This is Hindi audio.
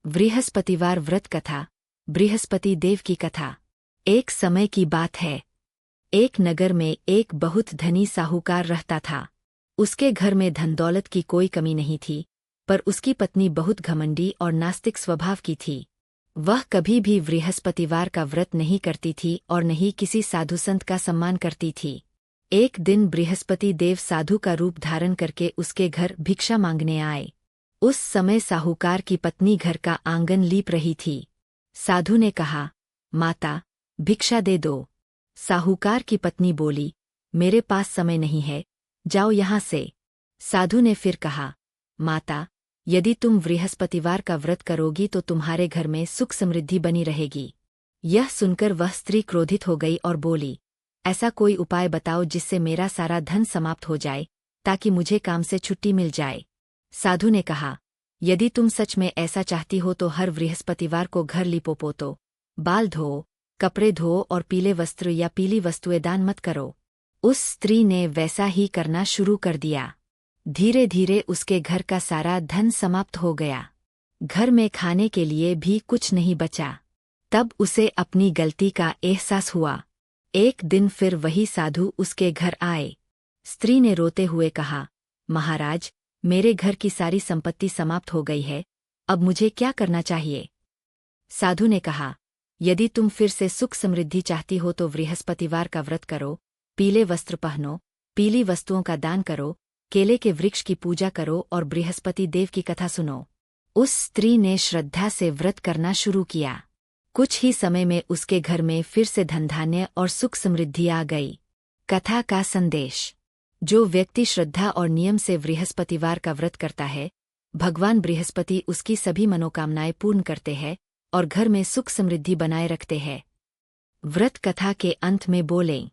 बृहस्पतिवार व्रत कथा। बृहस्पति देव की कथा। एक समय की बात है। एक नगर में एक बहुत धनी साहूकार रहता था। उसके घर में धन दौलत की कोई कमी नहीं थी, पर उसकी पत्नी बहुत घमंडी और नास्तिक स्वभाव की थी। वह कभी भी बृहस्पतिवार का व्रत नहीं करती थी और न ही किसी साधु संत का सम्मान करती थी। एक दिन बृहस्पति देव साधु का रूप धारण करके उसके घर भिक्षा मांगने आए। उस समय साहूकार की पत्नी घर का आंगन लीप रही थी। साधु ने कहा, माता, भिक्षा दे दो। साहूकार की पत्नी बोली, मेरे पास समय नहीं है, जाओ यहाँ से। साधु ने फिर कहा, माता, यदि तुम बृहस्पतिवार का व्रत करोगी तो तुम्हारे घर में सुख समृद्धि बनी रहेगी। यह सुनकर वह स्त्री क्रोधित हो गई और बोली, ऐसा कोई उपाय बताओ जिससे मेरा सारा धन समाप्त हो जाए, ताकि मुझे काम से छुट्टी मिल जाए। साधु ने कहा, यदि तुम सच में ऐसा चाहती हो तो हर बृहस्पतिवार को घर लिपो पोतो, बाल धो, कपड़े धो और पीले वस्त्र या पीली वस्तुएं दान मत करो। उस स्त्री ने वैसा ही करना शुरू कर दिया। धीरे धीरे उसके घर का सारा धन समाप्त हो गया। घर में खाने के लिए भी कुछ नहीं बचा। तब उसे अपनी गलती का एहसास हुआ। एक दिन फिर वही साधु उसके घर आए। स्त्री ने रोते हुए कहा, महाराज, मेरे घर की सारी संपत्ति समाप्त हो गई है, अब मुझे क्या करना चाहिए? साधु ने कहा, यदि तुम फिर से सुख समृद्धि चाहती हो तो बृहस्पतिवार का व्रत करो, पीले वस्त्र पहनो, पीली वस्तुओं का दान करो, केले के वृक्ष की पूजा करो और बृहस्पति देव की कथा सुनो। उस स्त्री ने श्रद्धा से व्रत करना शुरू किया। कुछ ही समय में उसके घर में फिर से धन धान्य और सुख समृद्धि आ गई। कथा का संदेश। जो व्यक्ति श्रद्धा और नियम से बृहस्पतिवार का व्रत करता है, भगवान बृहस्पति उसकी सभी मनोकामनाएं पूर्ण करते हैं और घर में सुख समृद्धि बनाए रखते हैं। व्रत कथा के अंत में बोलें,